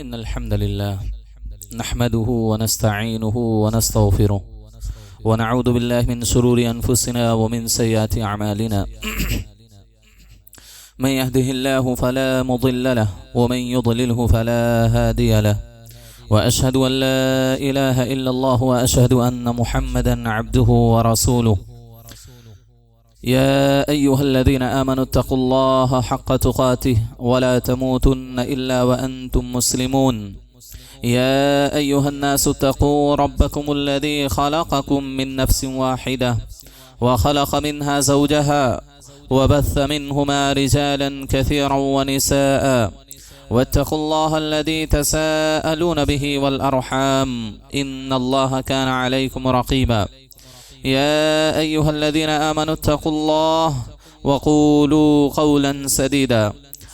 إن الحمد لله نحمده ونستعينه ونستغفره ونعوذ بالله من شرور أنفسنا ومن سيئات أعمالنا من يهده الله فلا مضل له ومن يضلله فلا هادي له وأشهد أن لا إله إلا الله وأشهد أن محمدا عبده ورسوله يا أيها الذين آمنوا اتقوا الله حق تقاته ولا تموتن إلا وأنتم مسلمون يا أيها الناس اتقوا ربكم الذي خلقكم من نفس واحدة وخلق منها زوجها وبث منهما رجالا كثيرا ونساء واتقوا الله الذي تساءلون به والأرحام إن الله كان عليكم رقيبا يا أيها الذين آمنوا اتقوا الله وقولوا قولا سديدا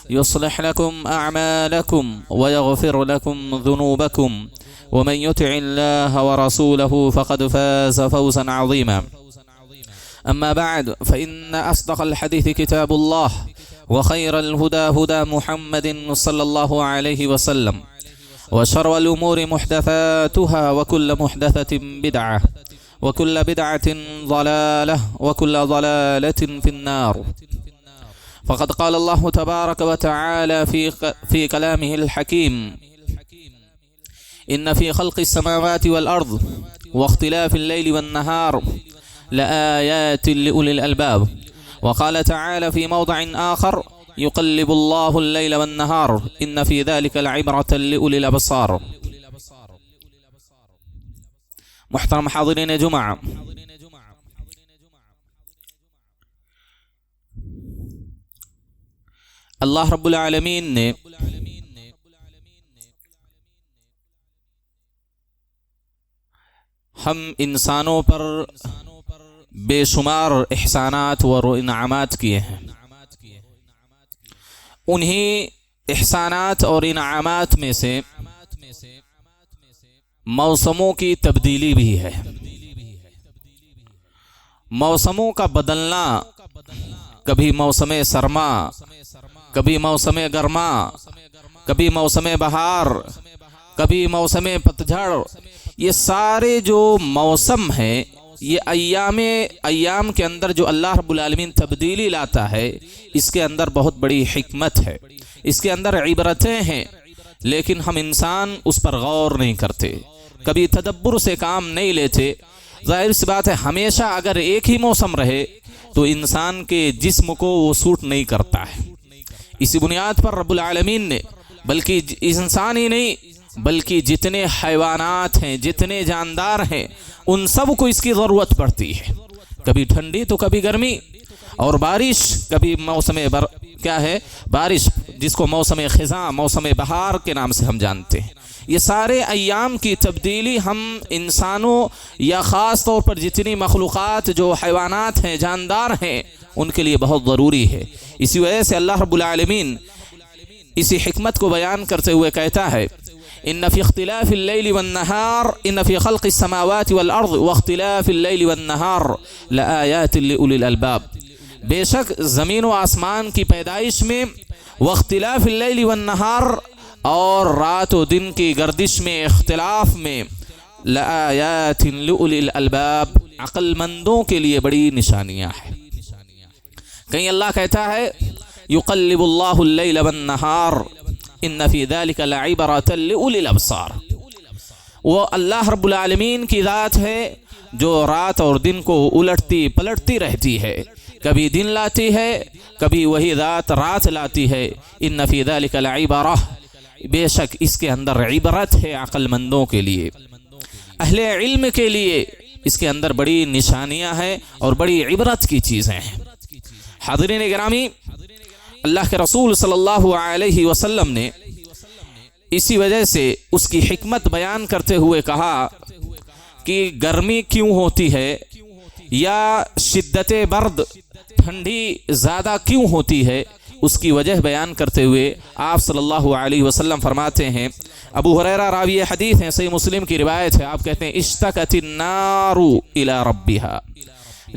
يصلح لكم أعمالكم ويغفر لكم ذنوبكم ومن يطع الله ورسوله فقد فاز فوزا عظيما أما بعد فإن أصدق الحديث كتاب الله وخير الهدى هدى محمد صلى الله عليه وسلم وشر الأمور محدثاتها وكل محدثة بدعة وكل بدعة ضلالة وكل ضلالة في النار فقد قال الله تبارك وتعالى في كلامه الحكيم إن في خلق السماوات والأرض واختلاف الليل والنهار لآيات لأولي الألباب وقال تعالى في موضع آخر يقلب الله الليل والنهار إن في ذلك لعبرة لأولي الأبصار محترم حاضرین جمعہ، اللہ رب العالمین نے ہم انسانوں پر بے شمار احسانات اور انعامات کیے ہیں۔ انہی احسانات اور انعامات میں سے موسموں کی تبدیلی بھی ہے۔ موسموں کا بدلنا، کبھی موسم سرما، کبھی موسم گرما، کبھی موسم بہار، کبھی موسم پتجھڑ، یہ سارے جو موسم ہیں یہ ایام کے اندر جو اللہ رب العالمین تبدیلی لاتا ہے، اس کے اندر بہت بڑی حکمت ہے، اس کے اندر عبرتیں ہیں، لیکن ہم انسان اس پر غور نہیں کرتے، کبھی تدبر سے کام نہیں لیتے۔ ظاہر سی بات ہے، ہمیشہ اگر ایک ہی موسم رہے تو انسان کے جسم کو وہ سوٹ نہیں کرتا ہے۔ اسی بنیاد پر رب العالمین نے بلکہ انسان ہی نہیں بلکہ جتنے حیوانات ہیں، جتنے جاندار ہیں، ان سب کو اس کی ضرورت پڑتی ہے۔ کبھی ٹھنڈی تو کبھی گرمی، اور بارش، کبھی موسم بارش، جس کو موسم خزاں، موسم بہار کے نام سے ہم جانتے ہیں۔ یہ سارے ایام کی تبدیلی ہم انسانوں یا خاص طور پر جتنی مخلوقات جو حیوانات ہیں، جاندار ہیں، ان کے لیے بہت ضروری ہے۔ اسی وجہ سے اللہ رب العالمین اسی حکمت کو بیان کرتے ہوئے کہتا ہے ان فی اختلاف اللیل والنہار ان فی خلق السماوات والارض واختلاف اللیل والنہار لآیات لأولی الالباب، بے شک زمین و آسمان کی پیدائش میں، واختلاف اللیل والنہار، اور رات و دن کی گردش میں، اختلاف میں، لآیات لأولی الالباب، عقل مندوں کے لیے بڑی نشانیاں ہیں۔ کہیں اللہ کہتا ہے یقلب اللہ اللیل والنہار ان فی ذلک لعبرۃ لأولی الابصار، وہ اللہ رب العالمین کی ذات ہے جو رات اور دن کو الٹتی پلٹتی رہتی ہے، کبھی دن لاتی ہے، کبھی وہی ذات رات لاتی ہے۔ ان فی ذلک لعبرۃ، بے شک اس کے اندر عبرت ہے عقل مندوں کے لیے، اہل علم کے لیے اس کے اندر بڑی نشانیاں ہیں اور بڑی عبرت کی چیزیں ہیں۔ حاضرین گرامی، اللہ کے رسول صلی اللہ علیہ وسلم نے اسی وجہ سے اس کی حکمت بیان کرتے ہوئے کہا کہ گرمی کیوں ہوتی ہے، یا شدت برد، ٹھنڈی زیادہ کیوں ہوتی ہے، اس کی وجہ بیان کرتے ہوئے آپ صلی اللہ علیہ وسلم فرماتے ہیں، ابو ہریرہ راوی حدیث ہیں، صحیح مسلم کی روایت ہے، آپ کہتے ہیں اشتکت النار الی ربہا،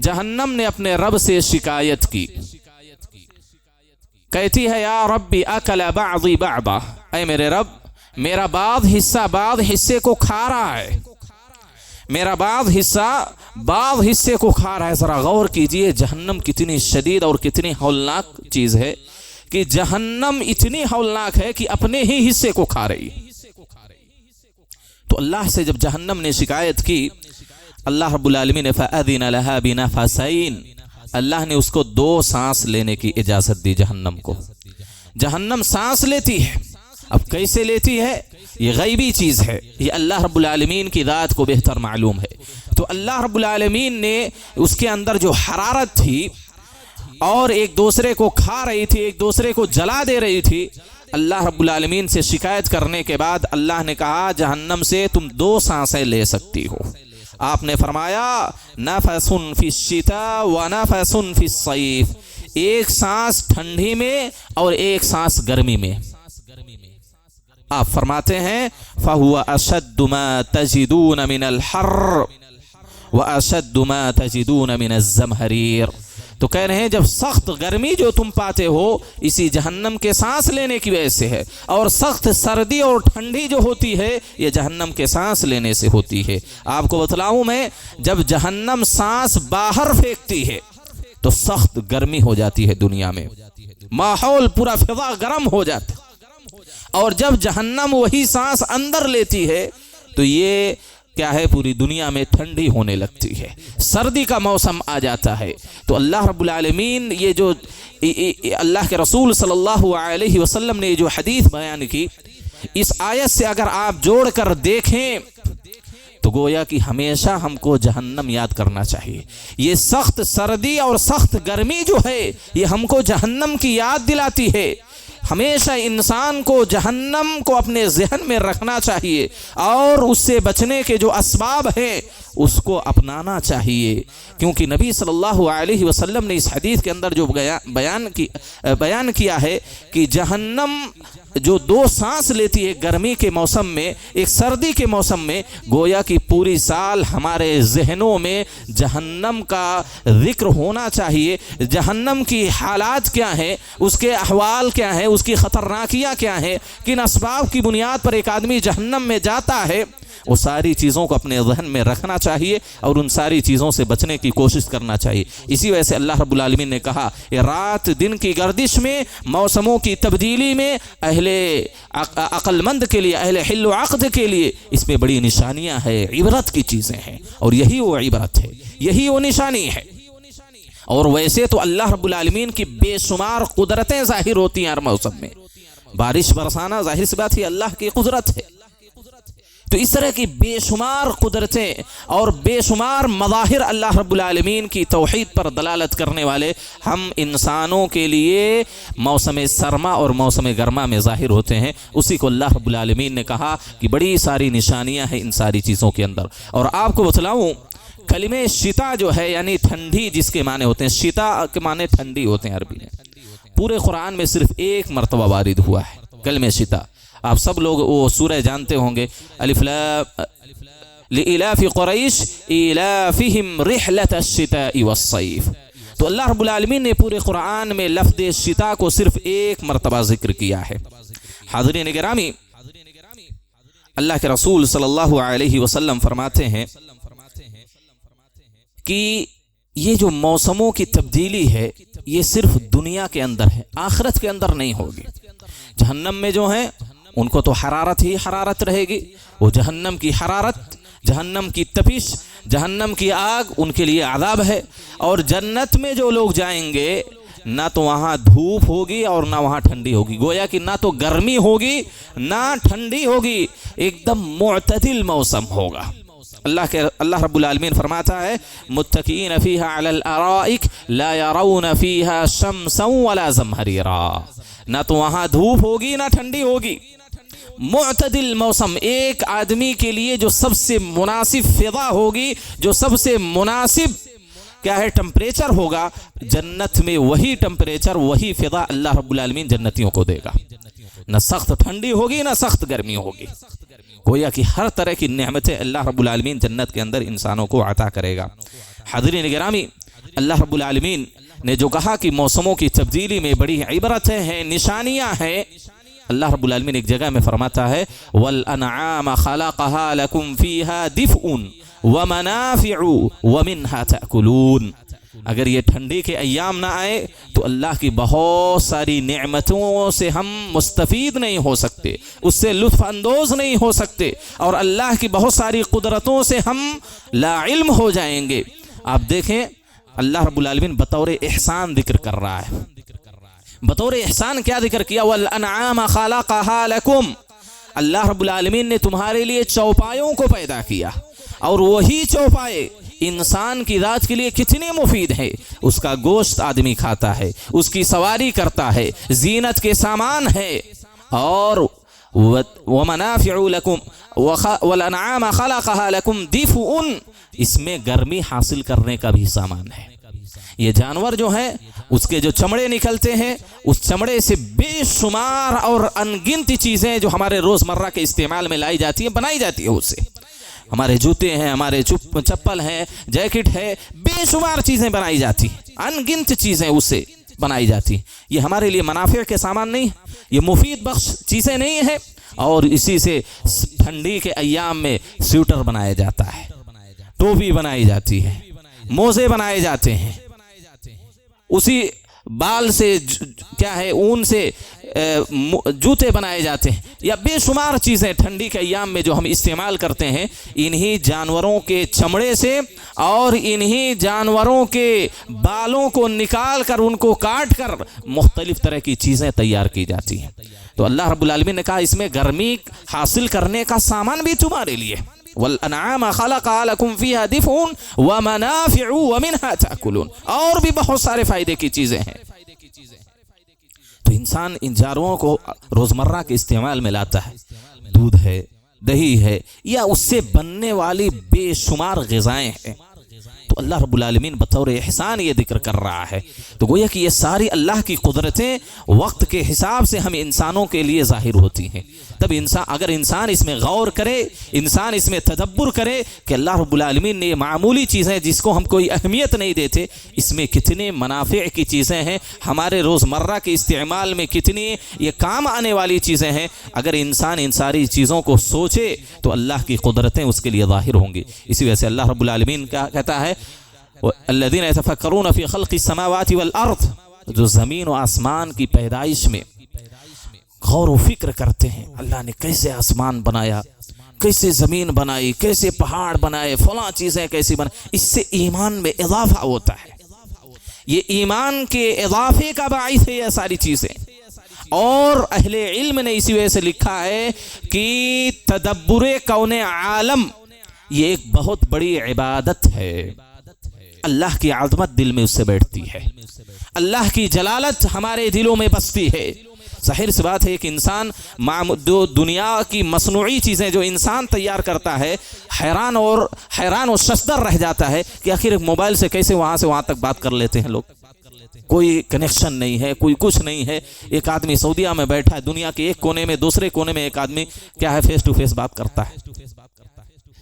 جہنم نے اپنے رب سے شکایت کی، کہتی ہے یا ربی اکل بعضی بعضا، اے میرے رب میرا بعض حصے کو کھا رہا ہے، میرا بعض حصے کو کھا رہا ہے۔ ذرا غور کیجئے جہنم کتنی شدید اور کتنی ہولناک چیز ہے کہ جہنم اتنی ہولناک ہے کہ اپنے ہی حصے کو کھا رہی ہے۔ تو اللہ سے جب جہنم نے شکایت کی، اللہ رب العالمین نے فَأَذِنَ لَهَا بِنَفَسَيْن، اللہ نے اس کو 2 سانس لینے کی اجازت دی جہنم کو۔ جہنم سانس لیتی ہے، اب کیسے لیتی ہے یہ غیبی چیز ہے، یہ اللہ رب العالمین کی ذات کو بہتر معلوم ہے۔ تو اللہ رب العالمین نے اس کے اندر جو حرارت تھی اور ایک دوسرے کو کھا رہی تھی، ایک دوسرے کو جلا دے رہی تھی، اللہ رب العالمین سے شکایت کرنے کے بعد اللہ نے کہا جہنم سے تم 2 سانسیں لے سکتی ہو۔ آپ نے فرمایا نفس فی الشتاء ونفس فی الصیف، ایک سانس ٹھنڈی میں اور ایک سانس گرمی میں۔ آپ فرماتے ہیں فَهُوَ أَشَدُّ مَا تَجِدُونَ مِنَ الْحَرِّ وَأَشَدُّ مَا تَجِدُونَ مِنَ الزَّمْهَرِيرِ، تو کہہ رہے ہیں جب سخت گرمی جو تم پاتے ہو اسی جہنم کے سانس لینے کی وجہ سے ہے، اور سخت سردی اور ٹھنڈی جو ہوتی ہے یہ جہنم کے سانس لینے سے ہوتی ہے۔ آپ کو بتلاؤں میں، جب جہنم سانس باہر پھینکتی ہے تو سخت گرمی ہو جاتی ہے دنیا میں، ماحول پورا فضا گرم ہو جاتا ہے، اور جب جہنم وہی سانس اندر لیتی ہے تو یہ کیا ہے پوری دنیا میں ٹھنڈی ہونے لگتی ہے، سردی کا موسم آ جاتا ہے۔ تو اللہ رب العالمین یہ جو اللہ کے رسول صلی اللہ علیہ وسلم نے جو حدیث بیان کی، اس آیت سے اگر آپ جوڑ کر دیکھیں تو گویا کہ ہمیشہ ہم کو جہنم یاد کرنا چاہیے۔ یہ سخت سردی اور سخت گرمی جو ہے یہ ہم کو جہنم کی یاد دلاتی ہے۔ ہمیشہ انسان کو جہنم کو اپنے ذہن میں رکھنا چاہیے اور اس سے بچنے کے جو اسباب ہیں اس کو اپنانا چاہیے، کیونکہ نبی صلی اللہ علیہ وسلم نے اس حدیث کے اندر جو بیان کیا ہے کہ جہنم جو 2 سانس لیتی ہے گرمی کے موسم میں، ایک سردی کے موسم میں، گویا کہ پوری سال ہمارے ذہنوں میں جہنم کا ذکر ہونا چاہیے۔ جہنم کی حالات کیا ہیں، اس کے احوال کیا ہیں، اس کی خطرناکیاں کیا ہیں، کن اسباب کی بنیاد پر ایک آدمی جہنم میں جاتا ہے، وہ ساری چیزوں کو اپنے ذہن میں رکھنا چاہیے اور ان ساری چیزوں سے بچنے کی کوشش کرنا چاہیے۔ اسی وجہ سے اللہ رب العالمین نے کہا یہ رات دن کی گردش میں، موسموں کی تبدیلی میں، اہل عقل مند کے لیے، اہل حل و عقد کے لیے اس میں بڑی نشانیاں ہیں، عبرت کی چیزیں ہیں، اور یہی وہ عبرت ہے، یہی وہ نشانی ہے۔ اور ویسے تو اللہ رب العالمین کی بے شمار قدرتیں ظاہر ہوتی ہیں ہر موسم میں، بارش برسانا ظاہر سی بات ہے اللہ کی قدرت ہے۔ تو اس طرح کی بے شمار قدرتیں اور بے شمار مظاہر اللہ رب العالمین کی توحید پر دلالت کرنے والے ہم انسانوں کے لیے موسم سرما اور موسم گرما میں ظاہر ہوتے ہیں۔ اسی کو اللہ رب العالمین نے کہا کہ بڑی ساری نشانیاں ہیں ان ساری چیزوں کے اندر۔ اور آپ کو بتلاؤں کلمہ شتا جو ہے یعنی ٹھنڈی جس کے معنی ہوتے ہیں، شتا کے معنی ٹھنڈی ہوتے ہیں عربی میں، پورے قرآن میں صرف 1 مرتبہ وارد ہوا ہے کلمہ شتا۔ آپ سب لوگ وہ سورہ جانتے ہوں گے، الف لام لإلاف قریش إلافهم رحلة الشتاء والصيف۔ تو اللہ رب العالمین نے پورے قرآن میں لفظ شتا کو صرف 1 مرتبہ ذکر کیا ہے۔ حاضرین گرامی، اللہ کے رسول صلی اللہ علیہ وسلم فرماتے ہیں کہ یہ جو موسموں کی تبدیلی ہے یہ صرف دنیا کے اندر ہے، آخرت کے اندر نہیں ہوگی۔ جہنم میں جو ہیں ان کو تو حرارت ہی حرارت رہے گی، وہ جہنم کی حرارت، جہنم کی تپش، جہنم کی آگ ان کے لیے عذاب ہے۔ اور جنت میں جو لوگ جائیں گے نہ تو وہاں دھوپ ہوگی اور نہ وہاں ٹھنڈی ہوگی، گویا کہ نہ تو گرمی ہوگی نہ ٹھنڈی ہوگی، ایک دم معتدل موسم ہوگا۔ اللہ رب العالمین فرماتا ہے متکئین فیہا علی الارائک لا یرون فیہا شمسا ولا زمہریرا، نہ تو وہاں دھوپ ہوگی نہ ٹھنڈی ہوگی، معتدل موسم، ایک آدمی کے لیے جو سب سے مناسب فضا ہوگی، جو سب سے مناسب کیا ہے ٹمپریچر ہوگا، جنت میں وہی ٹمپریچر وہی فضا اللہ رب العالمین جنتیوں کو دے گا، نہ سخت ٹھنڈی ہوگی نہ سخت گرمی ہوگی، گویا کہ ہر طرح کی نعمتیں اللہ رب العالمین جنت کے اندر انسانوں کو عطا کرے گا۔ حاضرین گرامی، اللہ رب العالمین نے جو کہا کہ موسموں کی تبدیلی میں بڑی عبرتیں ہیں، نشانیاں ہیں، اللہ رب العالمین ایک جگہ میں فرماتا ہے وَالْأَنْعَامَ خَلَقَهَا لَكُمْ فِيهَا دِفْءٌ وَمَنَافِعُ وَمِنْهَا تَأْكُلُونَ۔ اگر یہ ٹھنڈی کے ایام نہ آئے تو اللہ کی بہت ساری نعمتوں سے ہم مستفید نہیں ہو سکتے، اس سے لطف اندوز نہیں ہو سکتے، اور اللہ کی بہت ساری قدرتوں سے ہم لا علم ہو جائیں گے۔ آپ دیکھیں اللہ رب العالمین بطور احسان ذکر کر رہا ہے۔ بطور احسان کیا ذکر کیا؟ وَالْأَنْعَامَ خَلَقَهَا لَكُمْ، اللہ رب العالمین نے تمہارے لیے چوپایوں کو پیدا کیا، اور وہی چوپائے انسان کی ذات کے لیے کتنے مفید ہے۔ اس کا گوشت آدمی کھاتا ہے، اس کی سواری کرتا ہے، زینت کے سامان ہے، اور وَمَنَافِعُ لَكُمْ وَالْأَنْعَامَ خَلَقَهَا لَكُمْ دِفْءٌ، اس میں گرمی حاصل کرنے کا بھی سامان ہے۔ یہ جانور جو ہے اس کے جو چمڑے نکلتے ہیں، اس چمڑے سے بے شمار اور انگنت چیزیں جو ہمارے روزمرہ کے استعمال میں لائی جاتی ہیں، بنائی جاتی ہے اس سے۔ ہمارے جوتے ہیں، ہمارے چپل ہیں، جیکٹ ہے، بے شمار چیزیں بنائی جاتی ہیں، انگنت چیزیں اس سے بنائی جاتی ہیں۔ یہ ہمارے لیے منافع کے سامان نہیں، یہ مفید بخش چیزیں نہیں ہیں، اور اسی سے ٹھنڈی کے ایام میں سویٹر بنایا جاتا ہے، ٹوپی بنائی جاتی ہے، موزے بنائے جاتے ہیں، اسی بال سے کیا ہے اون سے جوتے بنائے جاتے ہیں، یا بے شمار چیزیں ٹھنڈی کے ایام میں جو ہم استعمال کرتے ہیں، انہی جانوروں کے چمڑے سے اور انہی جانوروں کے بالوں کو نکال کر ان کو کاٹ کر مختلف طرح کی چیزیں تیار کی جاتی ہیں۔ تو اللہ رب العالمین نے کہا اس میں گرمی حاصل کرنے کا سامان بھی تمہارے لیے۔ وَالْأَنْعَامَ خَلَقَهَا لَكُمْ فِيهَا دِفْءٌ وَمَنَافِعُ وَمِنْهَا تَأْكُلُونَ، اور بھی بہت سارے فائدے کی چیزیں ہیں۔ تو انسان ان جانوروں کو روزمرہ کے استعمال میں لاتا ہے، دودھ ہے، دہی ہے، یا اس سے بننے والی بے شمار غذائیں ہیں، تو اللہ رب العالمین بطور احسان یہ ذکر کر رہا ہے۔ تو گویا کہ یہ ساری اللہ کی قدرتیں وقت کے حساب سے ہم انسانوں کے لیے ظاہر ہوتی ہیں۔ تب اگر انسان اس میں غور کرے، انسان اس میں تدبر کرے کہ اللہ رب العالمین نے یہ معمولی چیزیں جس کو ہم کوئی اہمیت نہیں دیتے، اس میں کتنے منافع کی چیزیں ہیں، ہمارے روزمرہ کے استعمال میں کتنی یہ کام آنے والی چیزیں ہیں، اگر انسان ان ساری چیزوں کو سوچے تو اللہ کی قدرتیں اس کے لیے ظاہر ہوں گی۔ اسی وجہ سے اللہ رب العالمین کیا کہتا ہے الذین یتفکرون فی خلق السماوات والارض، جو زمین و آسمان کی پیدائش میں غور و فکر کرتے ہیں، اللہ نے کیسے آسمان بنایا، کیسے زمین بنائی، کیسے پہاڑ بنائے، فلاں چیزیں کیسی بنائی، اس سے ایمان میں اضافہ ہوتا ہے۔ یہ ایمان کے اضافے کا باعث ہے یہ ساری چیزیں، اور اہل علم نے اسی وجہ سے لکھا ہے کہ تدبر کون عالم یہ ایک بہت بڑی عبادت ہے۔ اللہ کی عظمت دل میں اس سے بیٹھتی ہے، اللہ کی جلالت ہمارے دلوں میں بستی ہے۔ ظاہر سی بات ہے کہ انسان دنیا کی مصنوعی چیزیں جو انسان تیار کرتا ہے، حیران و ششدر رہ جاتا ہے کہ آخر موبائل سے کیسے وہاں سے وہاں تک بات کر لیتے ہیں لوگ، کوئی کنیکشن نہیں ہے، کوئی کچھ نہیں ہے۔ ایک آدمی سعودیہ میں بیٹھا ہے، دنیا کے ایک کونے میں دوسرے کونے میں ایک آدمی کیا ہے فیس ٹو فیس بات کرتا ہے۔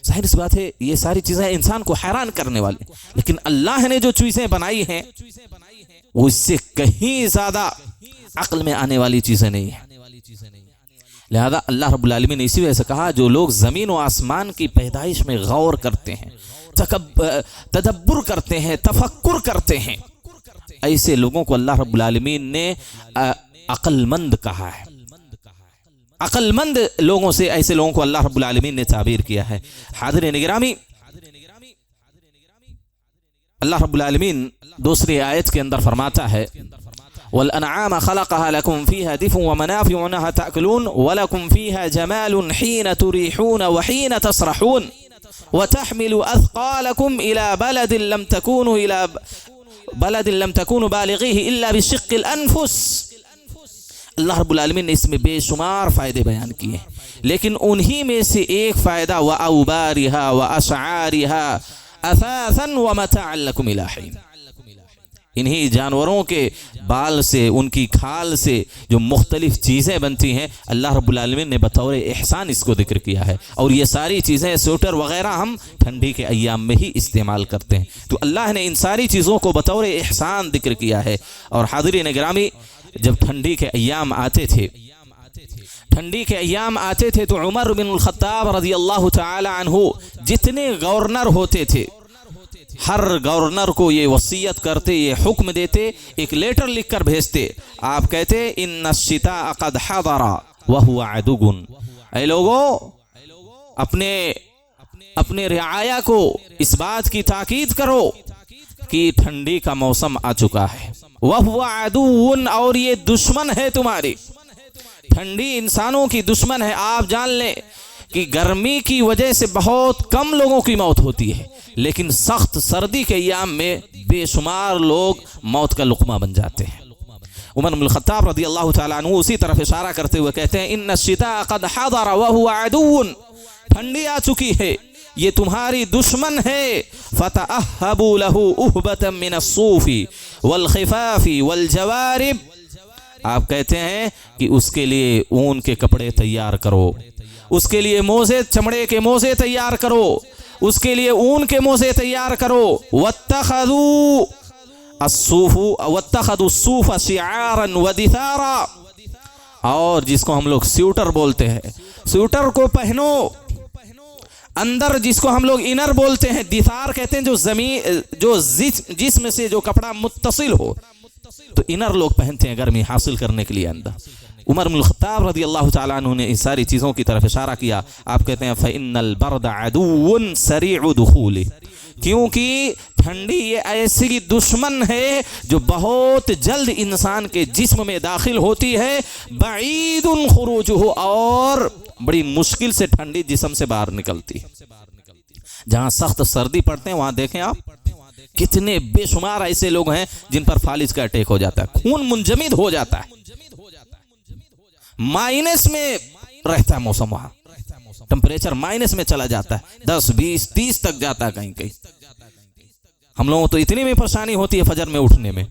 ظاہر سی بات ہے یہ ساری چیزیں انسان کو حیران کرنے والی، لیکن اللہ نے جو چیزیں بنائی ہیں وہ اس سے کہیں زیادہ عقل میں آنے والی چیزیں نہیں ہیں۔ لہذا اللہ رب العالمین نے اسی وجہ سے کہا جو لوگ زمین و آسمان کی پیدائش میں غور کرتے ہیں، تدبر کرتے ہیں، تفکر کرتے ہیں، ایسے لوگوں کو اللہ رب العالمین نے عقل مند کہا ہے۔ عقل مند لوگوں سے ایسے لوگوں کو اللہ رب العالمین نے تعبیر کیا ہے۔ حاضرین گرامی، اللہ رب العالمین دوسری آیت کے اندر فرماتا ہے وَالْأَنْعَامَ خَلَقَهَا لَكُمْ فِيهَا دِفْءٌ وَمَنَافِعُ وَمِنْهَا تَأْكُلُونَ وَلَكُمْ فِيهَا جَمَالٌ حِينَ تُرِيحُونَ وَحِينَ تَسْرَحُونَ وَتَحْمِلُ أَثْقَالَكُمْ إِلَى بَلَدٍ لَمْ تَكُونُوا بَالِغِيهِ إِلَّا بِشِقِّ الْأَنفُسِ۔ اللہ رب العالمین نے اس میں بے شمار فائدے بیان کیے، لیکن انہی میں سے ایک فائدہ وَأَوْبَارِهَا وَأَشْعَارِهَا أَثَاثًا وَمَتَاعًا لَكُمْ إِلَىٰ حِينٍ، انہی جانوروں کے بال سے، ان کی کھال سے جو مختلف چیزیں بنتی ہیں، اللہ رب العالمین نے بطور احسان اس کو ذکر کیا ہے، اور یہ ساری چیزیں سویٹر وغیرہ ہم ٹھنڈی کے ایام میں ہی استعمال کرتے ہیں۔ تو اللہ نے ان ساری چیزوں کو بطور احسان ذکر کیا ہے۔ اور حاضرین گرامی، جب ٹھنڈی کے ایام آتے تھے ٹھنڈی کے ایام آتے تھے تو عمر بن الخطاب رضی اللہ تعالی عنہ جتنے گورنر ہوتے تھے ہر گورنر کو یہ وصیت کرتے، یہ حکم دیتے، ایک لیٹر لکھ کر بھیجتے. آپ کہتے ان الشتاء قد حضر وهو عدو. اے لوگوں، اپنے رعایا کو اس بات کی تاکید کرو کہ ٹھنڈی کا موسم آ چکا ہے. وهو عدو، اور یہ دشمن ہے تمہاری. ٹھنڈی انسانوں کی دشمن ہے. آپ جان لیں کہ گرمی کی وجہ سے بہت کم لوگوں کی موت ہوتی ہے، لیکن سخت سردی کے ایام میں بے شمار لوگ موت کا لقمہ بن جاتے ہیں. عمر بن الخطاب رضی اللہ تعالیٰ عنہ اسی طرف اشارہ کرتے ہوئے کہتے ہیں ان الشتاء قد حضر وهو عدو. ٹھنڈی آ چکی ہے، یہ تمہاری دشمن ہے. فتأہبوا له أهبة من الصوف والخفاف والجوارب. آپ کہتے ہیں کہ اس کے لیے اون کے کپڑے تیار کرو، اس کے لیے موزے، چمڑے کے موزے تیار کرو، اس کے لیے اون کے موزے تیار کرو. واتخذوا الصوف شعارا ودثارا. اور جس کو ہم لوگ سویٹر بولتے ہیں، سویٹر کو پہنو. اندر جس کو ہم لوگ انر بولتے ہیں، دثار کہتے ہیں جو جسم سے جو کپڑا متصل ہو، تو انر لوگ پہنتے ہیں گرمی حاصل کرنے کے لیے اندر. عمر بن الخطاب رضی اللہ تعالیٰ عنہ نے ان ساری چیزوں کی طرف اشارہ کیا. آپ کہتے ہیں فَإِنَّ الْبَرْدَ عَدُوٌ سَرِيعُ دُخُولِهِ. کیونکہ ٹھنڈی یہ ایسی دشمن ہے جو بہت جلد انسان کے جسم میں داخل ہوتی ہے. بَعِيدٌ خُرُوجُهُ، اور بڑی مشکل سے ٹھنڈی جسم سے باہر نکلتی ہے. جہاں سخت سردی پڑتے ہیں وہاں دیکھیں آپ کتنے بے شمار ایسے لوگ ہیں جن پر فالج کا اٹیک ہو جاتا ہے، خون منجمد ہو جاتا ہے. مائنس میں رہتا ہے موسم، وہاں ٹمپریچر مائنس میں چلا جاتا ہے، 10 20 30 تک جاتا ہے کہیں کہیں. ہم لوگوں تو اتنی بھی پریشانی ہوتی ہے فجر میں اٹھنے میں،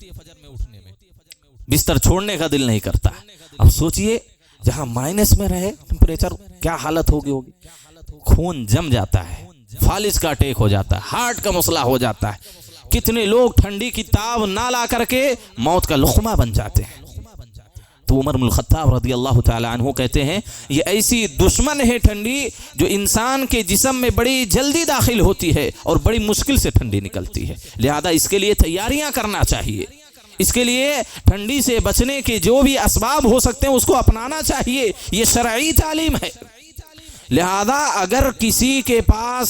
بستر چھوڑنے کا دل نہیں کرتا. اب سوچئے جہاں مائنس میں رہے ٹمپریچر کیا حالت ہوگی. خون جم جاتا ہے، فالج کا اٹیک ہو جاتا ہے، ہارٹ کا مسئلہ ہو جاتا ہے. کتنے لوگ ٹھنڈی کی تاب نہ لا کر کے موت کا لقمہ بن جاتے ہیں. تو عمر بن الخطاب رضی اللہ تعالی عنہ کہتے ہیں یہ ایسی دشمن ہے ٹھنڈی جو انسان کے جسم میں بڑی جلدی داخل ہوتی ہے اور بڑی مشکل سے ٹھنڈی نکلتی ہے. لہذا اس کے لیے تیاریاں کرنا چاہیے. اس کے لیے ٹھنڈی سے بچنے کے جو بھی اسباب ہو سکتے ہیں اس کو اپنانا چاہیے. یہ شرعی تعلیم ہے. لہذا اگر کسی کے پاس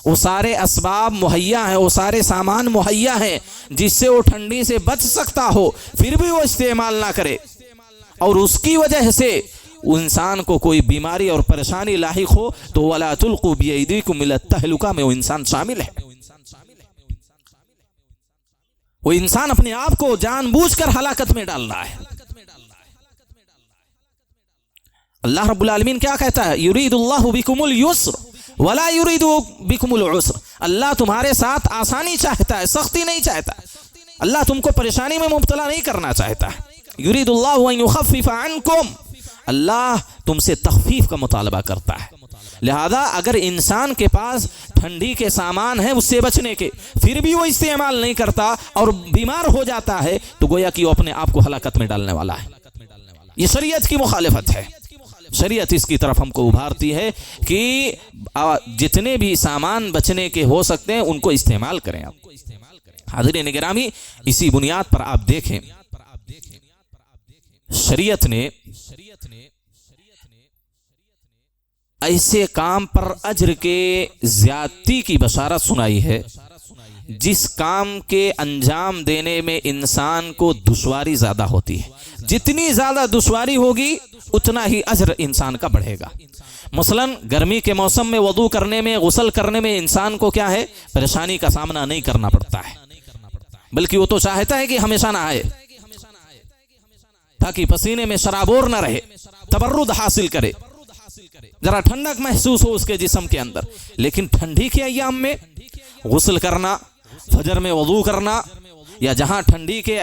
وہ سارے اسباب مہیا ہیں، وہ سارے سامان مہیا ہیں جس سے وہ ٹھنڈی سے بچ سکتا ہو، پھر بھی وہ استعمال نہ کرے اور اس کی وجہ سے انسان کو کوئی بیماری اور پریشانی لاحق ہو، تو وَلَا تُلْقُوا بِأَيْدِيكُمْ إِلَى التَّهْلُكَةِ میں وہ انسان شامل ہے. وہ انسان اپنے آپ کو جان بوجھ کر ہلاکت میں ڈال رہا ہے. اللہ رب العالمین کیا کہتا ہے؟ یرید اللہ بکم اليسر ولا یرید بکم العسر. اللہ تمہارے ساتھ آسانی چاہتا ہے، سختی نہیں چاہتا. اللہ تم کو پریشانی میں مبتلا نہیں کرنا چاہتا ہے. یرید اللہ ان یخفف عنکم، اللہ تم سے تخفیف کا مطالبہ کرتا ہے. لہذا اگر انسان کے پاس ٹھنڈی کے سامان ہیں اس سے بچنے کے، پھر بھی وہ استعمال نہیں کرتا اور بیمار ہو جاتا ہے، تو گویا کہ وہ اپنے آپ کو ہلاکت میں ڈالنے والا ہے. یہ شریعت کی مخالفت ہے. شریعت اس کی طرف ہم کو ابھارتی ہے کہ جتنے بھی سامان بچنے کے ہو سکتے ہیں ان کو استعمال کریں. آپ حاضرین گرامی، اسی بنیاد پر آپ دیکھیں شریعت نے ایسے کام پر اجر کے زیادتی کی بشارت سنائی ہے جس کام کے انجام دینے میں انسان کو دشواری زیادہ ہوتی ہے. جتنی زیادہ دشواری ہوگی اتنا ہی اجر انسان کا بڑھے گا. مثلا گرمی کے موسم میں وضو کرنے میں، غسل کرنے میں انسان کو کیا ہے، پریشانی کا سامنا نہیں کرنا پڑتا ہے، بلکہ وہ تو چاہتا ہے کہ ہمیشہ نہ آئے تاکہ پسینے میں شرابور نہ رہے، تبرد حاصل کرے، ذرا ٹھنڈک محسوس ہو اس کے جسم کے اندر. لیکن ٹھنڈی کے ایام میں غسل کرنا، فجر میں وضو کرنا، یا جہاں ٹھنڈی کے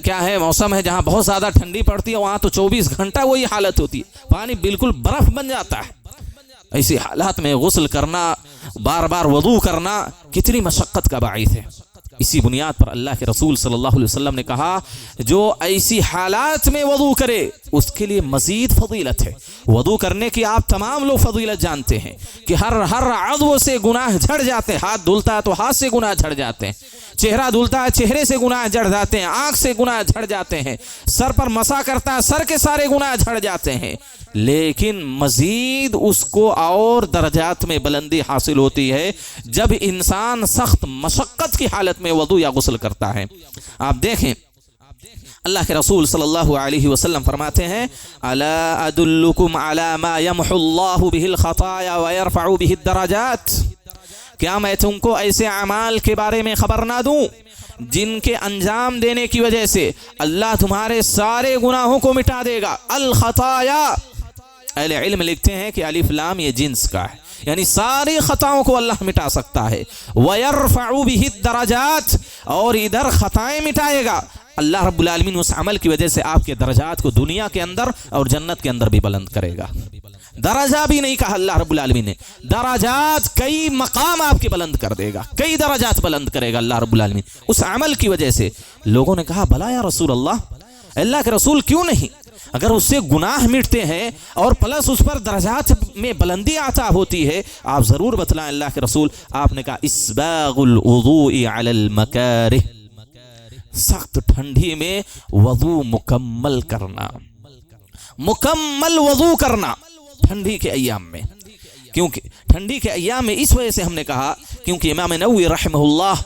کیا ہے موسم ہے جہاں بہت زیادہ ٹھنڈی پڑتی ہے وہاں تو 24 گھنٹہ وہی حالت ہوتی ہے، پانی بالکل برف بن جاتا ہے. ایسی حالات میں غسل کرنا، بار بار وضو کرنا کتنی مشقت کا باعث ہے. اسی بنیاد پر اللہ کے رسول صلی اللہ علیہ وسلم نے کہا جو ایسی حالات میں وضو کرے اس کے لیے مزید فضیلت ہے۔ وضو کرنے کی آپ تمام لوگ فضیلت جانتے ہیں کہ ہر عضو سے گناہ جھڑ جاتے ہیں۔ ہاتھ دھلتا ہے تو ہاتھ سے گناہ جھڑ جاتے ہیں، چہرہ دھلتا ہے چہرے سے گناہ جھڑ جاتے ہیں، آنکھ سے گناہ جھڑ جاتے ہیں، سر پر مسا کرتا ہے سر کے سارے گناہ جھڑ جاتے ہیں۔ لیکن مزید اس کو اور درجات میں بلندی حاصل ہوتی ہے جب انسان سخت مشقت کی حالت میں وضو یا غسل کرتا ہے۔ آپ دیکھیں اللہ کے رسول صلی اللہ علیہ وسلم فرماتے ہیں الا ادلکم علی ما یمحو اللہ بہ الخطایا ویرفع بہ الدرجات، کیا میں تم کو ایسے اعمال کے بارے میں خبر نہ دوں جن کے انجام دینے کی وجہ سے اللہ تمہارے سارے گناہوں کو مٹا دے گا۔ الخطایا، اہل علم لکھتے ہیں کہ الف لام یہ جنس کا ہے، یعنی ساری خطاؤں کو اللہ مٹا سکتا ہے۔ وَيَرْفَعُ بِهِ الدَّرَجَاتِ، اور ادھر خطائیں مٹائے گا اللہ رب العالمین، اس عمل کی وجہ سے آپ کے درجات کو دنیا کے اندر اور جنت کے اندر بھی بلند کرے گا۔ درجہ بھی نہیں کہا اللہ رب العالمین نے، درجات، کئی مقام آپ کے بلند کر دے گا، کئی درجات بلند کرے گا اللہ رب العالمین اس عمل کی وجہ سے۔ لوگوں نے کہا بھلا یا رسول اللہ کے رسول کیوں نہیں؟ اگر اس سے گناہ مٹتے ہیں اور پلس اس پر درجات میں بلندی عطا ہوتی ہے، آپ ضرور بتلائیں اللہ کے رسول۔ آپ نے کہا اسباغ الوضوء علی المکارہ، سخت ٹھنڈی میں وضو مکمل کرنا، مکمل وضو کرنا ٹھنڈی کے ایام میں۔ کیونکہ ٹھنڈی کے ایام میں اس وجہ سے ہم نے کہا کیونکہ امام نووی رحمہ اللہ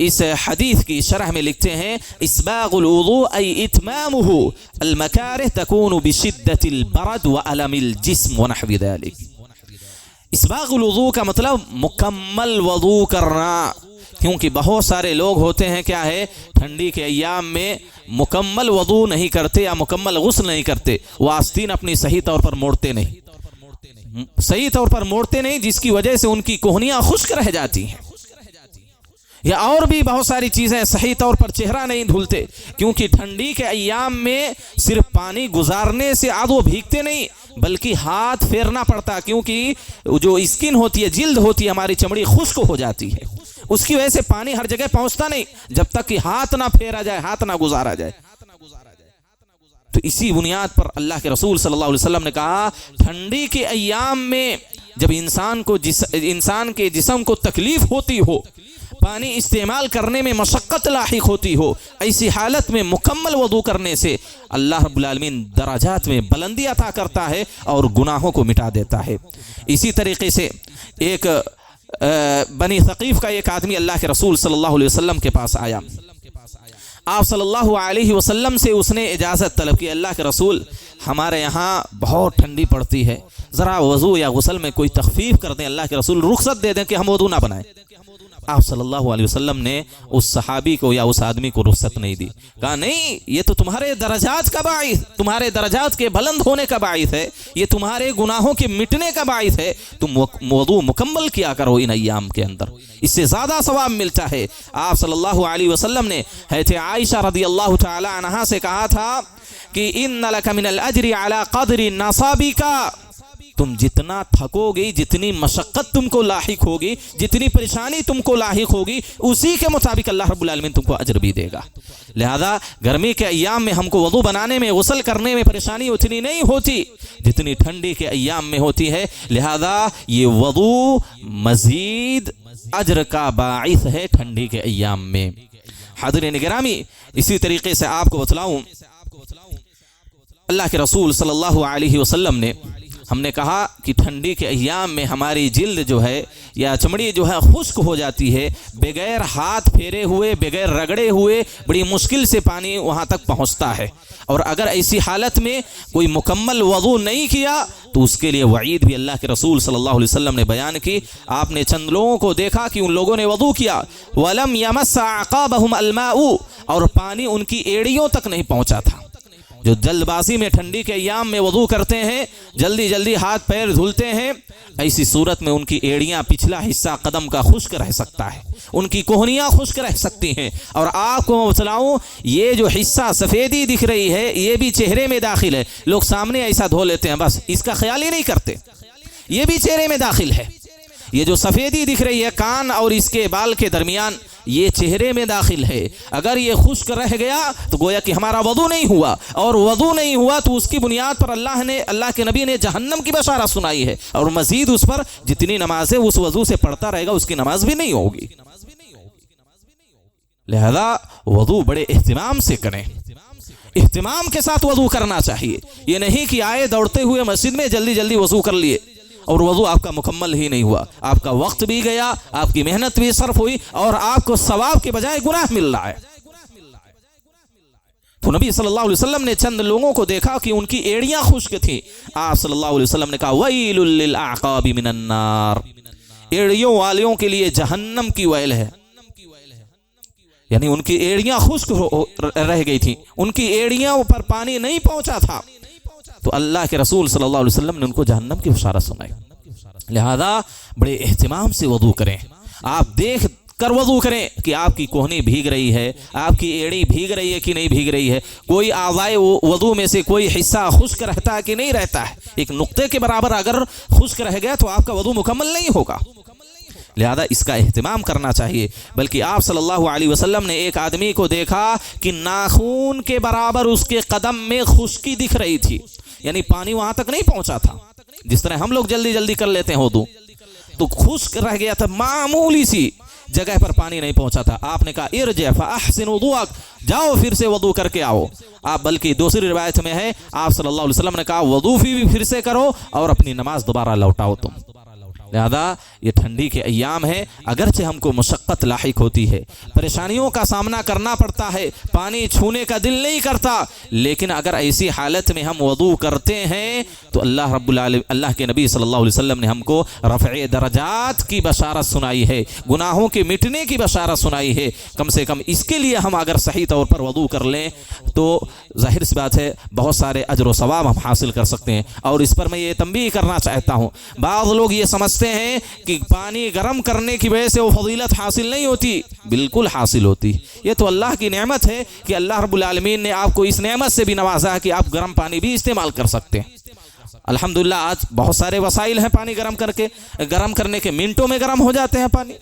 اس حدیث کی شرح میں لکھتے ہیں اسباغ الوضوء ای اتمامہ المکارہ تکون بشدت البرد وعلم الجسم ونحو ذلك۔ اسباغ الوضوء کا مطلب مکمل وضو کرنا، کیونکہ بہت سارے لوگ ہوتے ہیں کیا ہے ٹھنڈی کے ایام میں مکمل وضو نہیں کرتے یا مکمل غسل نہیں کرتے، وہ آستین اپنی صحیح طور پر موڑتے نہیں، جس کی وجہ سے ان کی کوہنیاں خشک رہ جاتی ہیں، یا اور بھی بہت ساری چیزیں، صحیح طور پر چہرہ نہیں دھلتے، کیونکہ ٹھنڈی کے ایام میں صرف پانی گزارنے سے عضو بھیگتے نہیں بلکہ ہاتھ پھیرنا پڑتا، کیونکہ جو اسکن ہوتی ہے، جلد ہوتی ہے ہماری، چمڑی خشک ہو جاتی ہے، اس کی وجہ سے پانی ہر جگہ پہنچتا نہیں جب تک کہ ہاتھ نہ پھیرا جائے، ہاتھ نہ گزارا جائے۔ تو اسی بنیاد پر اللہ کے رسول صلی اللہ علیہ وسلم نے کہا ٹھنڈی کے ایام میں جب انسان کے جسم کو تکلیف ہوتی ہو، پانی استعمال کرنے میں مشقت لاحق ہوتی ہو، ایسی حالت میں مکمل وضو کرنے سے اللہ رب العالمین درجات میں بلندی عطا کرتا ہے اور گناہوں کو مٹا دیتا ہے۔ اسی طریقے سے ایک بنی ثقیف کا ایک آدمی اللہ کے رسول صلی اللہ علیہ وسلم کے پاس آیا، آپ صلی اللہ علیہ وسلم سے اس نے اجازت طلب کی، اللہ کے رسول ہمارے یہاں بہت ٹھنڈی پڑتی ہے، ذرا وضو یا غسل میں کوئی تخفیف کر دیں، اللہ کے رسول رخصت دے دیں کہ ہم وضو نہ بنائیں۔ آپ صلی اللہ علیہ وسلم نے اس صحابی کو یا اس آدمی کو رخصت نہیں دی، کہا نہیں، یہ تو تمہارے درجات کا باعث، تمہارے درجات کے بلند ہونے کا باعث ہے، یہ تمہارے گناہوں کے مٹنے کا باعث ہے، تم وضو مکمل کیا کرو ان ایام کے اندر، اس سے زیادہ ثواب ملتا ہے۔ آپ صلی اللہ علیہ وسلم نے حضرت عائشہ رضی اللہ تعالی عنہا سے کہا تھا کہ ان لک من الاجر علی قدر نصابک، تم جتنا تھکو گی، جتنی مشقت تم کو لاحق ہوگی، جتنی پریشانی تم کو لاحق ہوگی، اسی کے مطابق اللہ رب العالمین تم کو اجر بھی دے گا۔ لہذا گرمی کے ایام میں ہم کو وضو بنانے میں، غسل کرنے میں پریشانی اتنی نہیں ہوتی جتنی ٹھنڈی کے ایام میں ہوتی ہے، لہذا یہ وضو مزید اجر کا باعث ہے ٹھنڈی کے ایام میں۔ حاضرین گرامی، اسی طریقے سے آپ کو بتلاؤں، اللہ کے رسول صلی اللہ علیہ وسلم نے، ہم نے کہا کہ ٹھنڈی کے ایام میں ہماری جلد جو ہے یا چمڑی جو ہے خشک ہو جاتی ہے، بغیر ہاتھ پھیرے ہوئے، بغیر رگڑے ہوئے بڑی مشکل سے پانی وہاں تک پہنچتا ہے، اور اگر ایسی حالت میں کوئی مکمل وضو نہیں کیا تو اس کے لیے وعید بھی اللہ کے رسول صلی اللہ علیہ وسلم نے بیان کی۔ آپ نے چند لوگوں کو دیکھا کہ ان لوگوں نے وضو کیا، وَلَمْ يَمَسَّ عَقَابَهُمْ الْمَاءُ، اور پانی ان کی ایڑیوں تک نہیں پہنچا تھا۔ جو جلد بازی میں ٹھنڈی کے ایام میں وضو کرتے ہیں، جلدی جلدی ہاتھ پیر دھلتے ہیں، ایسی صورت میں ان کی ایڑیاں، پچھلا حصہ قدم کا خشک رہ سکتا ہے، ان کی کوہنیاں خشک رہ سکتی ہیں، اور آپ کو میں بتلاؤں یہ جو حصہ سفیدی دکھ رہی ہے یہ بھی چہرے میں داخل ہے، لوگ سامنے ایسا دھو لیتے ہیں، بس اس کا خیال ہی نہیں کرتے، یہ بھی چہرے میں داخل ہے۔ یہ جو سفیدی دکھ رہی ہے کان اور اس کے بال کے درمیان، یہ چہرے میں داخل ہے، اگر یہ خشک رہ گیا تو گویا کہ ہمارا وضو نہیں ہوا، اور وضو نہیں ہوا تو اس کی بنیاد پر اللہ کے نبی نے جہنم کی بشارت سنائی ہے، اور مزید اس پر جتنی نمازیں اس وضو سے پڑھتا رہے گا اس کی نماز بھی نہیں ہوگی۔ لہذا وضو بڑے اہتمام سے کریں، اہتمام کے ساتھ وضو کرنا چاہیے۔ یہ نہیں کہ آئے دوڑتے ہوئے مسجد میں جلدی جلدی وضو کر لیے اور وضو آپ کا مکمل ہی نہیں ہوا، آپ کا وقت بھی گیا، آپ کی محنت بھی صرف ہوئی، اور آپ کو ثواب کے بجائے گناہ مل رہا ہے۔ تو نبی صلی اللہ علیہ وسلم نے چند لوگوں کو دیکھا کہ ان کی ایڑیاں خشک تھیں، آپ صلی اللہ علیہ وسلم نے کہا ویل للاعقاب من النار، ایڑیوں والیوں کے لیے جہنم کی ویل ہے، یعنی ان کی ایڑیاں خشک رہ گئی تھیں، ان کی ایڑیاں پر پانی نہیں پہنچا تھا، تو اللہ کے رسول صلی اللہ علیہ وسلم نے ان کو جہنم کی بشارت سنائی۔ لہذا بڑے اہتمام سے وضو کریں، آپ دیکھ کر وضو کریں کہ آپ کی کوہنی بھیگ رہی ہے، آپ کی ایڑی بھیگ رہی ہے کہ نہیں بھیگ رہی ہے، کوئی اعضائے وضو میں سے کوئی حصہ خشک رہتا ہے کہ نہیں رہتا ہے، ایک نقطے کے برابر اگر خشک رہ گیا تو آپ کا وضو مکمل نہیں ہوگا۔ لہذا اس کا اہتمام کرنا چاہیے۔ بلکہ آپ صلی اللہ علیہ وسلم نے ایک آدمی کو دیکھا کہ ناخون کے برابر اس کے قدم میں خشکی دکھ رہی تھی، یعنی پانی وہاں تک نہیں پہنچا تھا، جس طرح ہم لوگ جلدی جلدی کر لیتے ہیں وضو، تو خشک رہ گیا تھا، معمولی سی جگہ پر پانی نہیں پہنچا تھا۔ آپ نے کہا ارجع فاحسن وضوءک، جاؤ پھر سے وضو کر کے آؤ۔ آپ بلکہ دوسری روایت میں ہے آپ صلی اللہ علیہ وسلم نے کہا وضو بھی پھر سے کرو اور اپنی نماز دوبارہ لوٹاؤ تم۔ لہذا یہ ٹھنڈی کے ایام ہے، اگرچہ ہم کو مشقت لاحق ہوتی ہے، پریشانیوں کا سامنا کرنا پڑتا ہے، پانی چھونے کا دل نہیں کرتا، لیکن اگر ایسی حالت میں ہم وضو کرتے ہیں تو اللہ رب العالمین، اللہ کے نبی صلی اللہ علیہ وسلم نے ہم کو رفع درجات کی بشارت سنائی ہے، گناہوں کے مٹنے کی بشارت سنائی ہے۔ کم سے کم اس کے لیے ہم اگر صحیح طور پر وضو کر لیں تو ظاہر سی بات ہے بہت سارے اجر و ثواب ہم حاصل کر سکتے ہیں۔ اور اس پر میں یہ تنبیہ کرنا چاہتا ہوں، بعض لوگ یہ سمجھتے ہیں کہ پانی گرم کرنے کی وجہ سے وہ فضیلت حاصل نہیں ہوتی، بالکل حاصل ہوتی۔ یہ تو اللہ کی نعمت ہے کہ اللہ رب العالمین نے آپ کو اس نعمت سے بھی نوازا ہے کہ آپ گرم پانی بھی استعمال کر سکتے ہیں۔ الحمدللہ آج بہت سارے وسائل ہیں پانی گرم کرنے کے، منٹوں میں گرم ہو جاتے ہیں پانی۔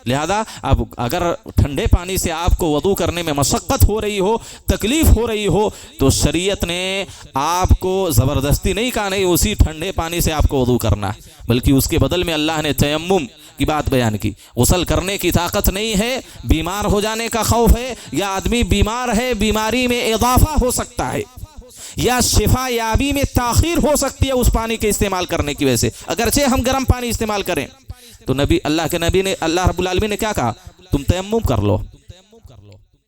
لہذا اب اگر ٹھنڈے پانی سے آپ کو وضو کرنے میں مشقت ہو رہی ہو، تکلیف ہو رہی ہو، تو شریعت نے آپ کو زبردستی نہیں کہا نہیں اسی ٹھنڈے پانی سے آپ کو وضو کرنا ہے، بلکہ اس کے بدل میں اللہ نے تیمم کی بات بیان کی۔ غسل کرنے کی طاقت نہیں ہے، بیمار ہو جانے کا خوف ہے، یا آدمی بیمار ہے، بیماری میں اضافہ ہو سکتا ہے، یا شفا یابی میں تاخیر ہو سکتی ہے اس پانی کے استعمال کرنے کی وجہ سے، اگرچہ ہم گرم پانی استعمال کریں تو اللہ کے نبی نے، اللہ رب العالمین نے کیا کہا؟ تم تیمم کر لو،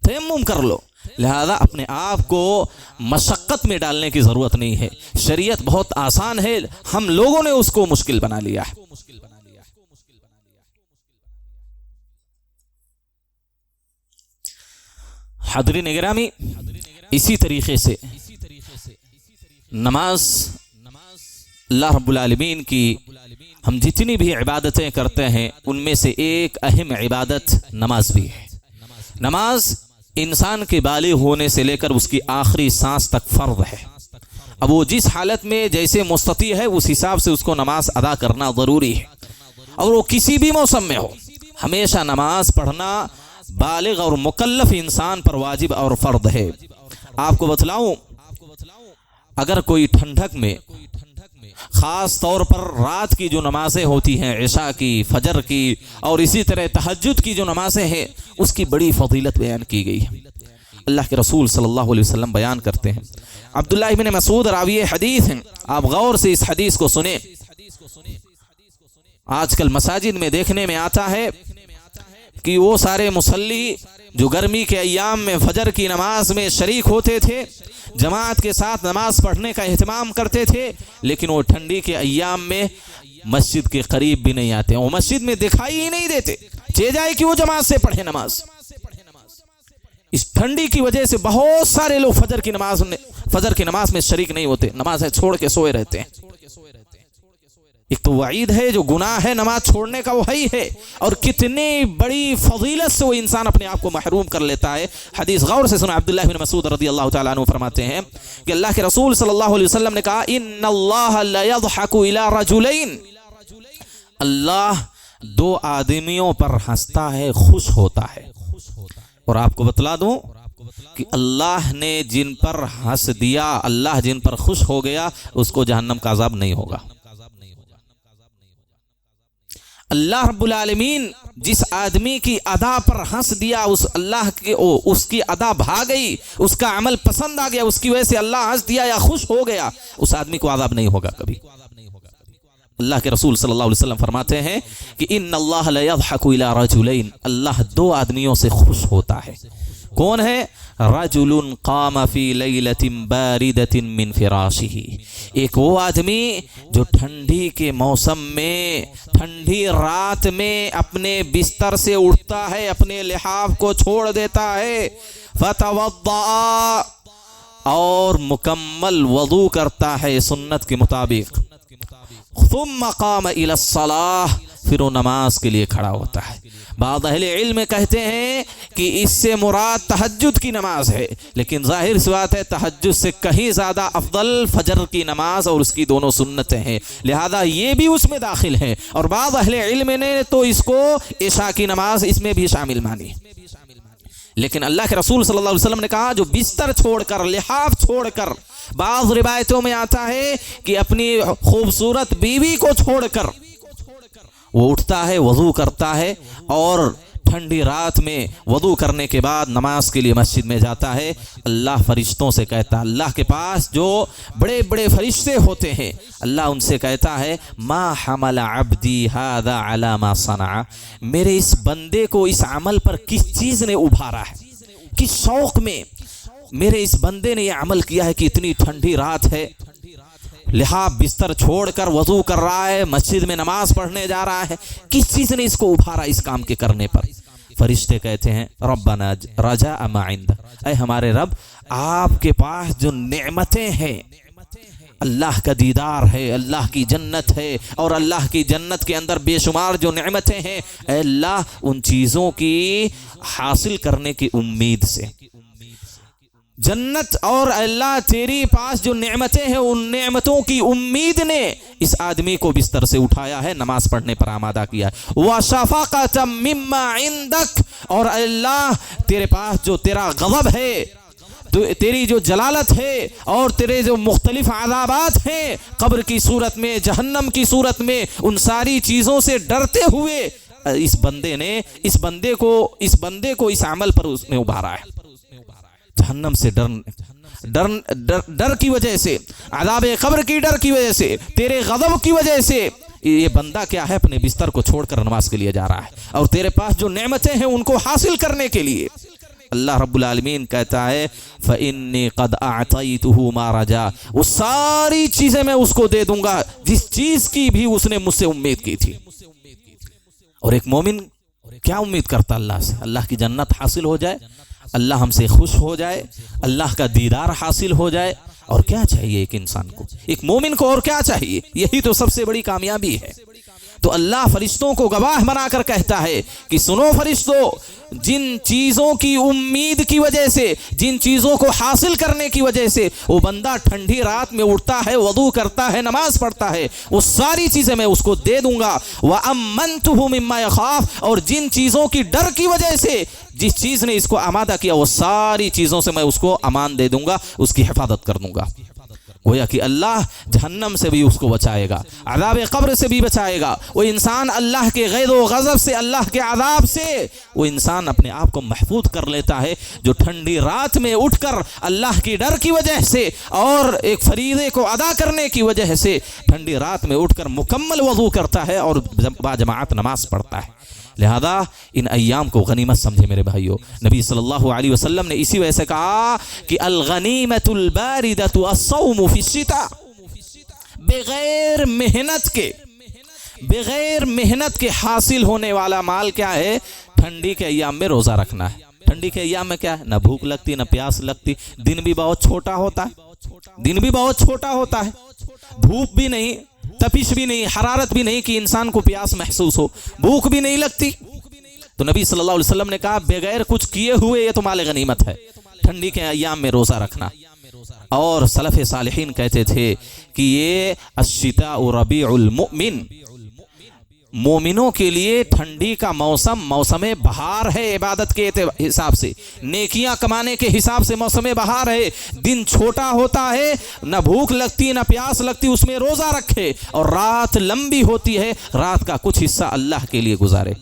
تیمم کر لو۔ لہذا اپنے آپ کو مشقت میں ڈالنے کی ضرورت نہیں ہے، شریعت بہت آسان ہے، ہم لوگوں نے اس کو مشکل بنا لیا ہے۔ حاضرین گرامی، اسی طریقے سے نماز اللہ رب العالمین کی ہم جتنی بھی عبادتیں کرتے ہیں ان میں سے ایک اہم عبادت نماز بھی ہے۔ نماز انسان کے بالغ ہونے سے لے کر اس کی آخری سانس تک فرض ہے۔ اب وہ جس حالت میں جیسے مستطیع ہے اس حساب سے اس کو نماز ادا کرنا ضروری ہے، اور وہ کسی بھی موسم میں ہو، ہمیشہ نماز پڑھنا بالغ اور مکلف انسان پر واجب اور فرض ہے۔ آپ کو بتلاؤں، اگر کوئی ٹھنڈک میں خاص طور پر رات کی جو نمازیں ہوتی ہیں، عشاء کی، فجر کی، اور اسی طرح تہجد کی جو نمازیں ہیں، اس کی بڑی فضیلت بیان کی گئی ہے۔ اللہ کے رسول صلی اللہ علیہ وسلم بیان کرتے ہیں، عبداللہ ابن مسعود راوی حدیث ہیں، آپ غور سے اس حدیث کو سنیں۔ آج کل مساجد میں دیکھنے میں آتا ہے کہ وہ سارے مصلی جو گرمی کے ایام میں فجر کی نماز میں شریک ہوتے تھے، جماعت کے ساتھ نماز پڑھنے کا اہتمام کرتے تھے، لیکن وہ ٹھنڈی کے ایام میں مسجد کے قریب بھی نہیں آتے، وہ مسجد میں دکھائی ہی نہیں دیتے، چاہے جائے کہ وہ جماعت سے پڑھے نماز۔ اس ٹھنڈی کی وجہ سے بہت سارے لوگ فجر کی نماز میں شریک نہیں ہوتے، نماز چھوڑ کے سوئے رہتے ہیں۔ ایک تو وعید ہے، جو گناہ ہے نماز چھوڑنے کا وہی ہے، اور کتنی بڑی فضیلت سے وہ انسان اپنے آپ کو محروم کر لیتا ہے۔ حدیث غور سے سنا، عبداللہ بن مسعود رضی اللہ تعالیٰ عنہ فرماتے ہیں کہ اللہ کے رسول صلی اللہ علیہ وسلم نے کہا ان اللہ لیضحک الی رجلین، اللہ دو آدمیوں پر ہنستا ہے، خوش ہوتا ہے۔ اور آپ کو بتلا دوں کہ اللہ نے جن پر ہنس دیا، اللہ جن پر خوش ہو گیا، اس کو جہنم کا عذاب نہیں ہوگا۔ اللہ رب العالمین جس آدمی کی ادا پر ہنس دیا، اس کی ادا بھا گئی، اس کا عمل پسند آ گیا، اس کی وجہ سے اللہ ہنس دیا یا خوش ہو گیا، اس آدمی کو عذاب نہیں ہوگا کبھی۔ اللہ کے رسول صلی اللہ علیہ وسلم فرماتے ہیں کہ ان اللہ لا یضحک الی رجلین، اللہ دو آدمیوں سے خوش ہوتا ہے۔ کون ہے؟ رجل قام فی لیلۃ باردۃ من فراشہ، ایک وہ آدمی جو ٹھنڈی کے موسم میں، ٹھنڈی رات میں اپنے بستر سے اٹھتا ہے، اپنے لحاف کو چھوڑ دیتا ہے، فتوضأ، اور مکمل وضو کرتا ہے سنت کے مطابق، ثم قام الی الصلاۃ، پھر وہ نماز کے لیے کھڑا ہوتا ہے۔ بعض اہل علم کہتے ہیں کہ اس سے مراد تہجد کی نماز ہے، لیکن ظاہر سی بات ہے تہجد سے کہیں زیادہ افضل فجر کی نماز اور اس کی دونوں سنتیں ہیں، لہذا یہ بھی اس میں داخل ہے۔ اور بعض اہل علم نے تو اس کو عشاء کی نماز اس میں بھی شامل مانی، لیکن اللہ کے رسول صلی اللہ علیہ وسلم نے کہا جو بستر چھوڑ کر، لحاف چھوڑ کر، بعض روایتوں میں آتا ہے کہ اپنی خوبصورت بیوی کو چھوڑ کر وہ اٹھتا ہے، وضو کرتا ہے، اور ٹھنڈی رات میں وضو کرنے کے بعد نماز کے لیے مسجد میں جاتا ہے، اللہ فرشتوں سے کہتا ہے، اللہ کے پاس جو بڑے بڑے فرشتے ہوتے ہیں، اللہ ان سے کہتا ہے ما حمل عبدی ھذا علی ما صنع، میرے اس بندے کو اس عمل پر کس چیز نے ابھارا ہے، کس شوق میں میرے اس بندے نے یہ عمل کیا ہے کہ اتنی ٹھنڈی رات ہے، لحاف بستر چھوڑ کر وضو کر رہا ہے، مسجد میں نماز پڑھنے جا رہا ہے، کس چیز نے اس کو ابھارا اس کام کے کرنے پر؟ فرشتے کہتے ہیں ربنا رجاء ما عندک، اے ہمارے رب آپ کے پاس جو نعمتیں ہیں، اللہ کا دیدار ہے، اللہ کی جنت ہے، اور اللہ کی جنت کے اندر بے شمار جو نعمتیں ہیں، اے اللہ ان چیزوں کی حاصل کرنے کی امید سے، جنت اور اللہ تیری پاس جو نعمتیں ہیں ان نعمتوں کی امید نے اس آدمی کو بستر سے اٹھایا ہے، نماز پڑھنے پر آمادہ کیا ہے۔ وَشَفَقَةً مِّمَّا عِندَكَ، اور اللہ تیرے پاس جو تیرا غضب ہے، تیری جو جلالت ہے، اور تیرے جو مختلف عذابات ہیں قبر کی صورت میں، جہنم کی صورت میں، ان ساری چیزوں سے ڈرتے ہوئے اس بندے کو اس عمل پر اس نے ابھارا ہے۔ جہنم سے ڈر کی وجہ سے، عذاب قبر کی ڈر کی وجہ سے، تیرے غضب کی وجہ سے یہ بندہ کیا ہے، اپنے بستر کو چھوڑ کر نماز کے لیے جا رہا ہے، اور تیرے پاس جو نعمتیں ہیں ان کو حاصل کرنے کے لیے اللہ رب العالمین کہتا ہے فَإِنِّي قَدْ أَعْطَيْتُهُ مَا رَجَا، وہ ساری چیزیں میں اس کو دے دوں گا جس چیز کی بھی اس نے مجھ سے امید کی تھی۔ اور ایک مومن کیا امید کرتا اللہ سے؟ اللہ کی جنت حاصل ہو جائے، اللہ ہم سے خوش ہو جائے، اللہ کا دیدار حاصل ہو جائے، اور کیا چاہیے ایک انسان کو، ایک مومن کو اور کیا چاہیے؟ یہی تو سب سے بڑی کامیابی ہے۔ تو اللہ فرشتوں کو گواہ بنا کر کہتا ہے کہ سنو فرشتوں، جن چیزوں کی امید کی وجہ سے، جن چیزوں کو حاصل کرنے کی وجہ سے وہ بندہ ٹھنڈی رات میں اٹھتا ہے، وضو کرتا ہے، نماز پڑھتا ہے، وہ ساری چیزیں میں اس کو دے دوں گا۔ وَأَمَّنْتُهُ مِمَّا يَخَافُ، اور جن چیزوں کی ڈر کی وجہ سے جس چیز نے اس کو آمادہ کیا، وہ ساری چیزوں سے میں اس کو امان دے دوں گا، اس کی حفاظت کر دوں گا۔ گویا کہ اللہ جہنم سے بھی اس کو بچائے گا، عذاب قبر سے بھی بچائے گا۔ وہ انسان اللہ کے غیظ و غضب سے، اللہ کے عذاب سے وہ انسان اپنے آپ کو محفوظ کر لیتا ہے، جو ٹھنڈی رات میں اٹھ کر اللہ کی ڈر کی وجہ سے اور ایک فریضے کو ادا کرنے کی وجہ سے ٹھنڈی رات میں اٹھ کر مکمل وضو کرتا ہے اور باجماعت نماز پڑھتا ہے۔ لہذا ان ایام کو غنیمت سمجھے میرے بھائیو۔ نبی صلی اللہ علیہ وسلم نے اسی وجہ سے کہا کہ الغنیمۃ الباردۃ الصوم فی الشتاء، بغیر محنت کے حاصل ہونے والا مال کیا ہے؟ ٹھنڈی کے ایام میں روزہ رکھنا ہے۔ ٹھنڈی کے ایام میں کیا ہے؟ نہ بھوک لگتی نہ پیاس لگتی، دن بھی بہت چھوٹا ہوتا ہے، دھوپ بھی نہیں، تپش بھی نہیں، حرارت بھی نہیں کہ انسان کو پیاس محسوس ہو، بھوک بھی نہیں لگتی۔ تو نبی صلی اللہ علیہ وسلم نے کہا بغیر کچھ کیے ہوئے یہ تو مال غنیمت ہے، ٹھنڈی کے ایام میں روزہ رکھنا۔ اور سلف صالحین کہتے تھے کہ یہ الشتاء ربیع المؤمن، مومنوں کے لیے ٹھنڈی کا موسم موسم بہار ہے، عبادت کے حساب سے، نیکیاں کمانے کے حساب سے موسم بہار ہے۔ دن چھوٹا ہوتا ہے، نہ بھوک لگتی نہ پیاس لگتی، اس میں روزہ رکھے، اور رات لمبی ہوتی ہے، رات کا کچھ حصہ اللہ کے لیے گزارے،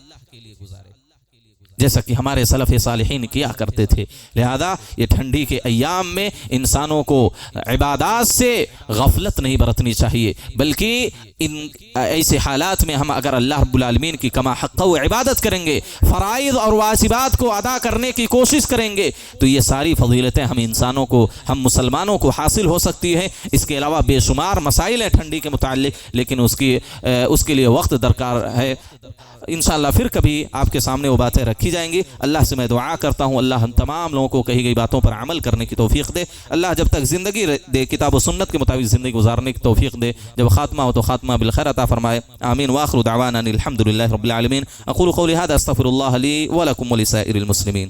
جیسا کہ ہمارے سلف صالحین کیا کرتے تھے۔ لہذا یہ ٹھنڈی کے ایام میں انسانوں کو عبادات سے غفلت نہیں برتنی چاہیے، بلکہ ان ایسے حالات میں ہم اگر اللہ رب العالمین کی کما حق و عبادت کریں گے، فرائض اور واجبات کو ادا کرنے کی کوشش کریں گے، تو یہ ساری فضیلتیں ہم انسانوں کو، ہم مسلمانوں کو حاصل ہو سکتی ہے۔ اس کے علاوہ بے شمار مسائل ہیں ٹھنڈی کے متعلق، لیکن اس کے لیے وقت درکار ہے۔ انشاءاللہ پھر کبھی آپ کے سامنے وہ باتیں رکھی جائیں گی۔ اللہ سے میں دعا کرتا ہوں اللہ ہم تمام لوگوں کو کہی گئی باتوں پر عمل کرنے کی توفیق دے۔ اللہ جب تک زندگی دے کتاب و سنت کے مطابق زندگی گزارنے کی توفیق دے، جب خاتمہ ہو تو خاتمہ بالخیر عطا فرمائے۔ آمین وآخر دعوانا الحمد للہ رب العالمین۔ اقول قولی ھذا استغفر اللہ لی ولکم ولسائر المسلمین۔